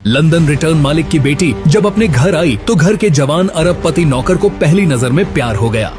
London return मालिक की बेटी जब अपने घर आई तो घर के जवान अरबपति नौकर को पहली नजर में प्यार हो गया।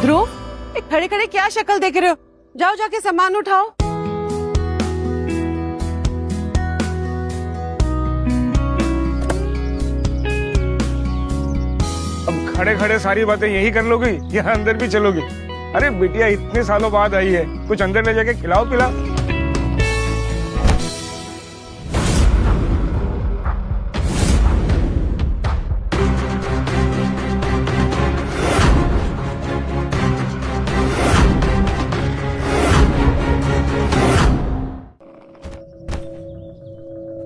ध्रुव, खड़े खड़े क्या शक्ल देख रहे हो? जाओ जाके सामान उठाओ। अब खड़े खड़े सारी बातें यही कर लोगी या अंदर भी चलोगी? अरे बिटिया इतने सालों बाद आई है, कुछ अंदर ले जाके खिलाओ पिलाओ।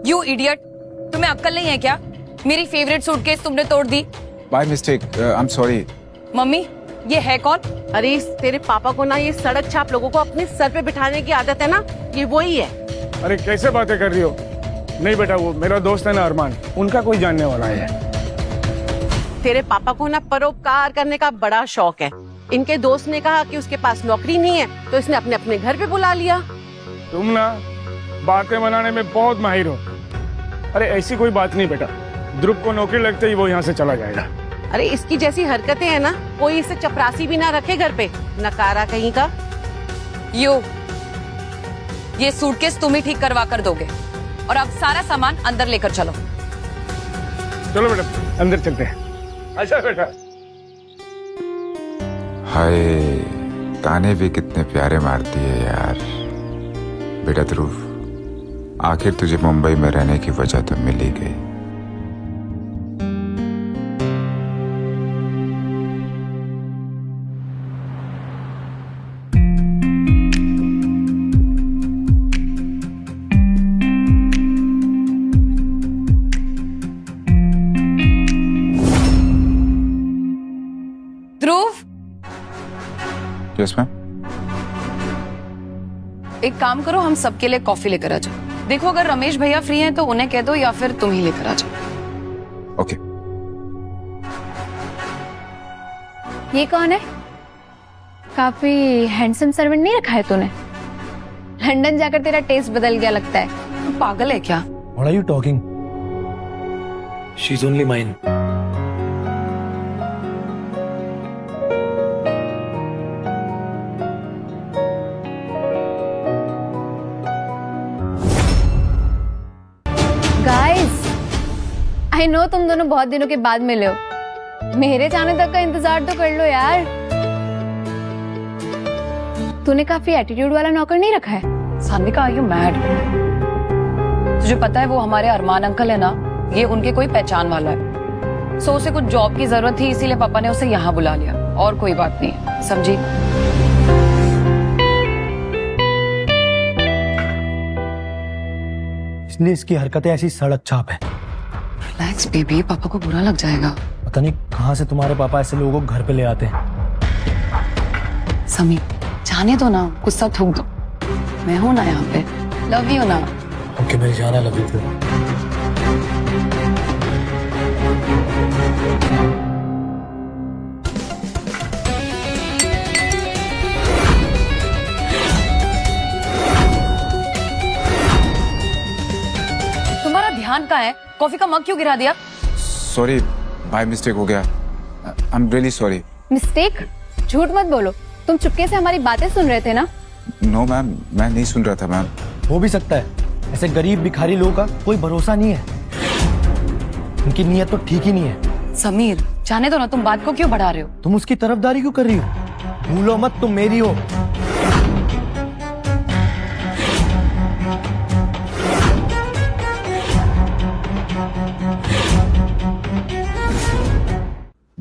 यू इडियट, तुम्हें अक्ल नहीं है क्या? मेरी फेवरेट सूटकेस तुमने तोड़ दी। By mistake, I am sorry. मम्मी, ये है कौन? अरे तेरे पापा को ना ये सड़क छाप लोगों को अपने सर पे बिठाने की आदत है ना, ये वही है। अरे कैसे बातें कर रही हो? नहीं बेटा, वो मेरा दोस्त है ना अरमान, उनका कोई जानने वाला है। तेरे पापा को ना परोपकार करने का बड़ा शौक है। इनके दोस्त ने कहा कि उसके पास नौकरी नहीं है तो इसने अपने अपने घर पे बुला लिया। तुम ना बातें बनाने में बहुत माहिर हो। अरे ऐसी कोई बात नहीं बेटा, ध्रुव को नौकरी लगते ही वो यहाँ से चला जाएगा। अरे इसकी जैसी हरकतें हैं ना, कोई इसे चपरासी भी ना रखे घर पे, नकारा कहीं का। ये सूटकेस तुम ही ठीक करवा कर दोगे और अब सारा सामान अंदर लेकर चलो। चलो बेटा अंदर चलते हैं। अच्छा बेटा। हाय, ताने भी कितने प्यारे मारती है यार। बेटा ध्रुव, आखिर तुझे मुंबई में रहने की वजह तो मिल ही गई। ध्रुव, यस मैम। एक काम करो, हम सबके लिए कॉफी लेकर आ जाओ। देखो, अगर रमेश भैया फ्री हैं तो उन्हें कह दो या फिर तुम ही लेकर आ जाओ। ओके। ये कौन है? काफी हैंडसम सर्वेंट नहीं रखा है तूने? लंदन जाकर तेरा टेस्ट बदल गया लगता है। तू पागल है क्या? What are you talking? She's only mine. Guys, I know तुम दोनों बहुत दिनों के बाद मिले हो। मेरे जाने तक का इंतजार तो कर लो यार। तूने काफी एटीट्यूड वाला नौकर नहीं रखा है? Sanvika, are you mad? तुझे पता है वो हमारे अरमान अंकल है ना, ये उनके कोई पहचान वाला है। सो उसे कुछ जॉब की जरूरत थी, इसीलिए पापा ने उसे यहाँ बुला लिया, और कोई बात नहीं, समझी? इसलिए इसकी हरकतें ऐसी सड़क छाप है। रिलैक्स बेबी, पापा को बुरा लग जाएगा। पता नहीं कहाँ से तुम्हारे पापा ऐसे लोगों को घर पे ले आते हैं। समी, जाने दो ना, गुस्सा थूक दो। मैं हूं ना यहाँ पे, लव यू ना। ओके, मिल जाना, लव यू। तुम्हारा ध्यान कहाँ है? कॉफी का मग क्यों गिरा दिया? सॉरी, बाय मिस्टेक हो गया। I am really sorry. Mistake? झूठ मत बोलो, तुम चुपके से हमारी बातें सुन रहे थे ना? नो मैम, मैं नहीं सुन रहा था मैम। हो भी सकता है, ऐसे गरीब भिखारी लोगों का कोई भरोसा नहीं है। उनकी नीयत तो ठीक ही नहीं है। समीर, जाने दो ना, तुम बात को क्यों बढ़ा रहे हो? तुम उसकी तरफदारी क्यों कर रही हो? भूलो मत, तुम मेरी हो।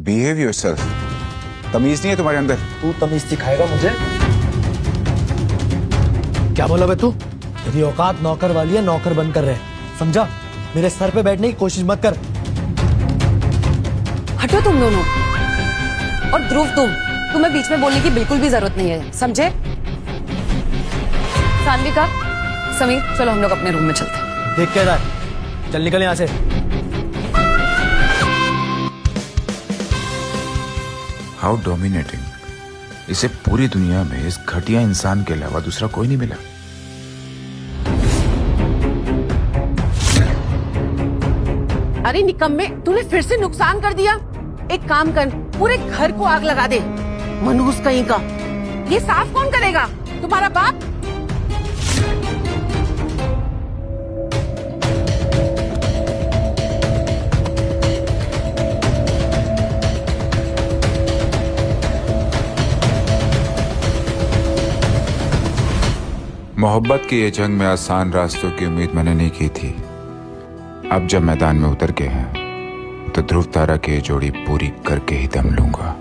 Behave yourself. तमीज नहीं है तुम्हारे अंदर? तू तमीज सिखाएगा मुझे? क्या बोला बे तू? तेरी औकात नौकर वाली है, नौकर बनकर रहे, समझा? मेरे सर पे बैठने की कोशिश मत कर। हटो तुम दोनों। और ध्रुव तुम्हें बीच में बोलने की बिल्कुल भी जरूरत नहीं है, समझे? सान्विका, समीर, चलो हम लोग अपने रूम में चलते हैं। देख क्या रहा है? चल निकल यहाँ से। How dominating. इसे पूरी दुनिया में इस घटिया इंसान के अलावा दूसरा कोई नहीं मिला। अरे निकम्मे, तूने फिर से नुकसान कर दिया। एक काम कर, पूरे घर को आग लगा दे। मनहूस कहीं का। ये साफ कौन करेगा? तुम्हारा बाप? मोहब्बत की ये जंग में आसान रास्तों की उम्मीद मैंने नहीं की थी। अब जब मैदान में उतर के हैं तो ध्रुव तारा की ये जोड़ी पूरी करके ही दम लूंगा।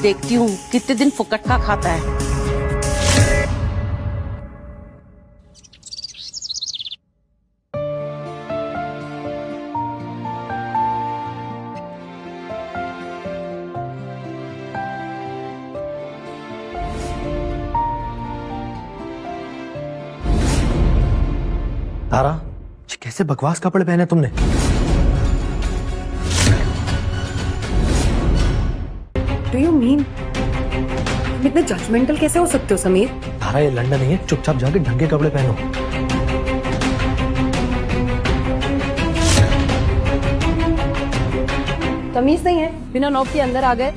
देखती हूँ कितने दिन फुकट का खाता है। तारा, ये कैसे बकवास कपड़े पहने तुमने? डू यू मीन तुम इतने जजमेंटल कैसे हो सकते हो समीर? तारा, ये लंदन नहीं है, चुपचाप जाके ढंग के कपड़े पहनो। तमीज नहीं है, बिना नॉब के अंदर आ गए।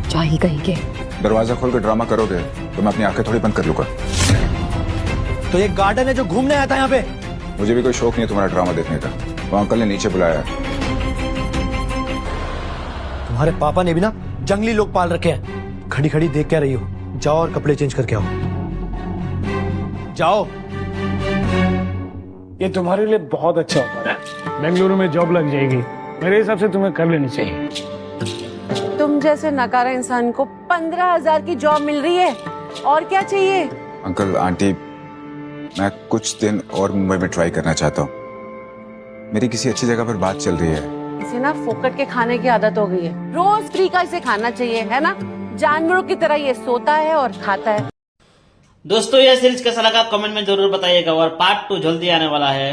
चाही कहीं के। दरवाजा खोल कर ड्रामा करोगे तो मैं अपनी आंखें थोड़ी बंद कर लूंगा। तो ये गार्डन है जो घूमने आया था यहाँ पे? मुझे भी कोई शौक नहीं है तुम्हारा ड्रामा देखने का। वो अंकल ने नीचे बुलाया है। तुम्हारे पापा ने भी ना जंगली लोग पाल रखे हैं। खड़ी खड़ी देख क्या रही हो? जाओ और कपड़े चेंज करके आओ। जाओ। ये तुम्हारे लिए बहुत अच्छा होता है। बेंगलुरु में जॉब लग जाएगी। मेरे हिसाब से तुम्हें कर लेनी चाहिए। तुम जैसे नकारा इंसान को 15,000 की जॉब मिल रही है, और क्या चाहिए? अंकल आंटी, मैं कुछ दिन और मुंबई में ट्राई करना चाहता हूँ। मेरी किसी अच्छी जगह पर बात चल रही है। इसे ना फोकट के खाने की आदत हो गई है। रोज फ्री का इसे खाना चाहिए, है ना? जानवरों की तरह ये सोता है और खाता है। दोस्तों, यह सीरीज कैसा लगा कमेंट में जरूर बताइएगा और पार्ट 2 जल्दी आने वाला है।